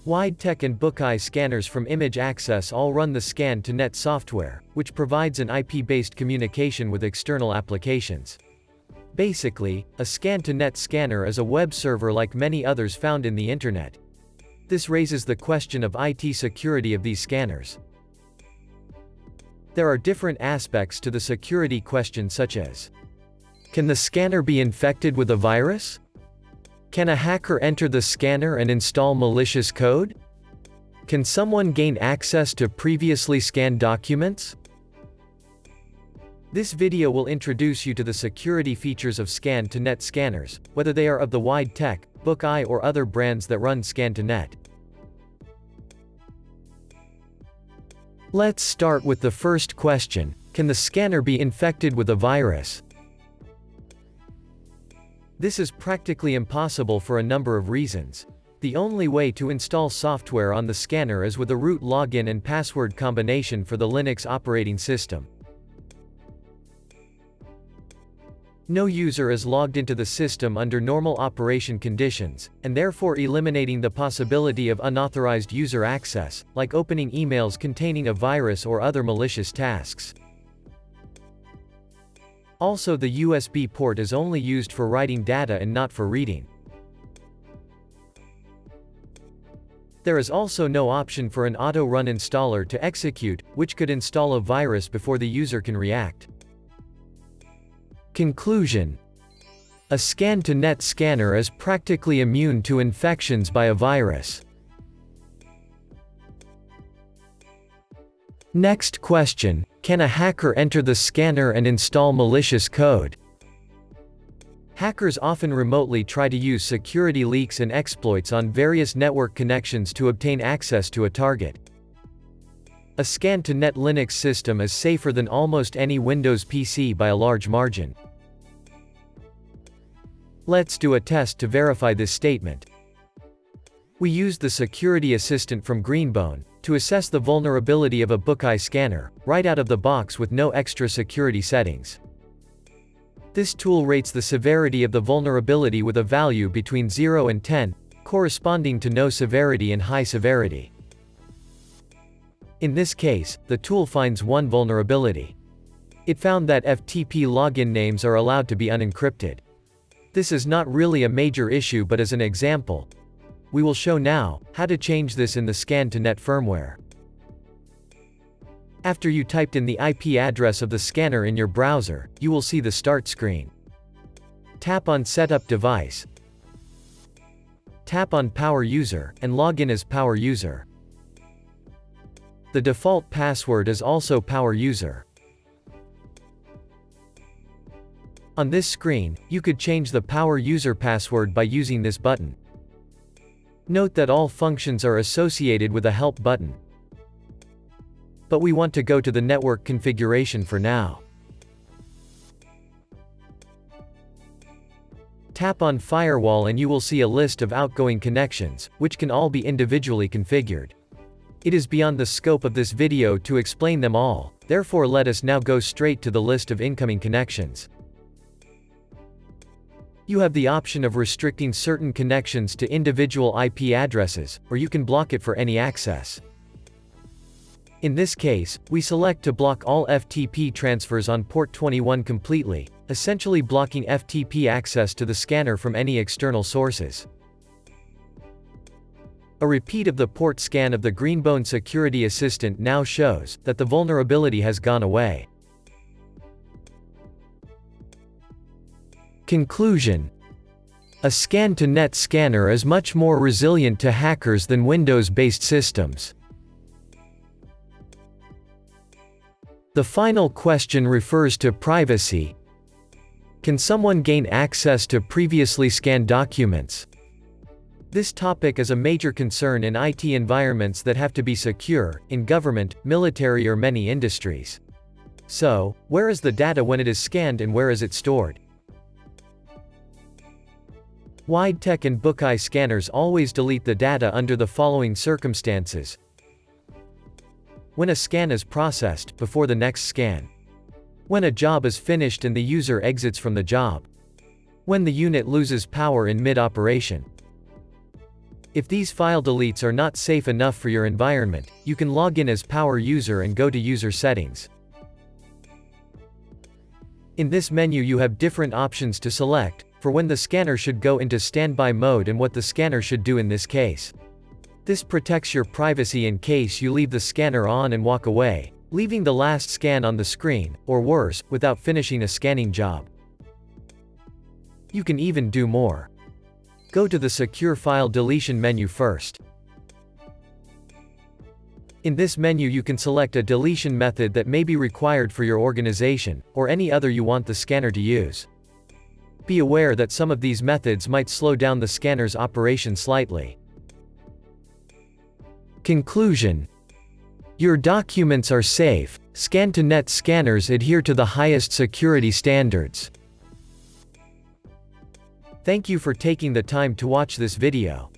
WideTech and Bookeye scanners from Image Access all run the Scan2Net software, which provides an IP-based communication with external applications. Basically, a Scan2Net scanner is a web server like many others found in the Internet. This raises the question of IT security of these scanners. There are different aspects to the security question, such as: can the scanner be infected with a virus? Can a hacker enter the scanner and install malicious code? Can someone gain access to previously scanned documents? This video will introduce you to the security features of Scan2Net scanners, whether they are of the WideTech, Bookeye or other brands that run Scan2Net. Let's start with the first question: can the scanner be infected with a virus? This is practically impossible for a number of reasons. The only way to install software on the scanner is with a root login and password combination for the Linux operating system. No user is logged into the system under normal operation conditions, and therefore eliminating the possibility of unauthorized user access, like opening emails containing a virus or other malicious tasks. Also, the USB port is only used for writing data and not for reading. There is also no option for an auto-run installer to execute, which could install a virus before the user can react. Conclusion: a Scan2Net scanner is practically immune to infections by a virus. Next question: can a hacker enter the scanner and install malicious code? Hackers often remotely try to use security leaks and exploits on various network connections to obtain access to a target. A Scan2Net Linux system is safer than almost any Windows PC by a large margin. Let's do a test to verify this statement. We used the security assistant from Greenbone to assess the vulnerability of a Bookeye scanner, right out of the box with no extra security settings. This tool rates the severity of the vulnerability with a value between 0 and 10, corresponding to no severity and high severity. In this case, the tool finds one vulnerability. It found that FTP login names are allowed to be unencrypted. This is not really a major issue, but as an example, we will show now how to change this in the Scan2Net firmware. After you typed in the IP address of the scanner in your browser, you will see the start screen. Tap on Setup Device. Tap on Power User, and log in as Power User. The default password is also Power User. On this screen, you could change the Power User password by using this button. Note that all functions are associated with a Help button. But we want to go to the network configuration for now. Tap on Firewall and you will see a list of outgoing connections, which can all be individually configured. It is beyond the scope of this video to explain them all, therefore let us now go straight to the list of incoming connections. You have the option of restricting certain connections to individual IP addresses, or you can block it for any access. In this case, we select to block all FTP transfers on port 21 completely, essentially blocking FTP access to the scanner from any external sources. A repeat of the port scan of the Greenbone Security Assistant now shows that the vulnerability has gone away. Conclusion: a Scan2Net scanner is much more resilient to hackers than Windows-based systems. The final question refers to privacy. Can someone gain access to previously scanned documents? This topic is a major concern in IT environments that have to be secure, in government, military or many industries. So, where is the data when it is scanned and where is it stored? WideTech and Bookeye scanners always delete the data under the following circumstances: when a scan is processed, before the next scan, when a job is finished and the user exits from the job, when the unit loses power in mid-operation. If these file deletes are not safe enough for your environment, you can log in as power user and go to user settings. In this menu you have different options to select, for when the scanner should go into standby mode and what the scanner should do in this case. This protects your privacy in case you leave the scanner on and walk away, leaving the last scan on the screen, or worse, without finishing a scanning job. You can even do more. Go to the Secure File Deletion menu first. In this menu you can select a deletion method that may be required for your organization, or any other you want the scanner to use. Be aware that some of these methods might slow down the scanner's operation slightly. Conclusion: your documents are safe. Scan2Net scanners adhere to the highest security standards. Thank you for taking the time to watch this video.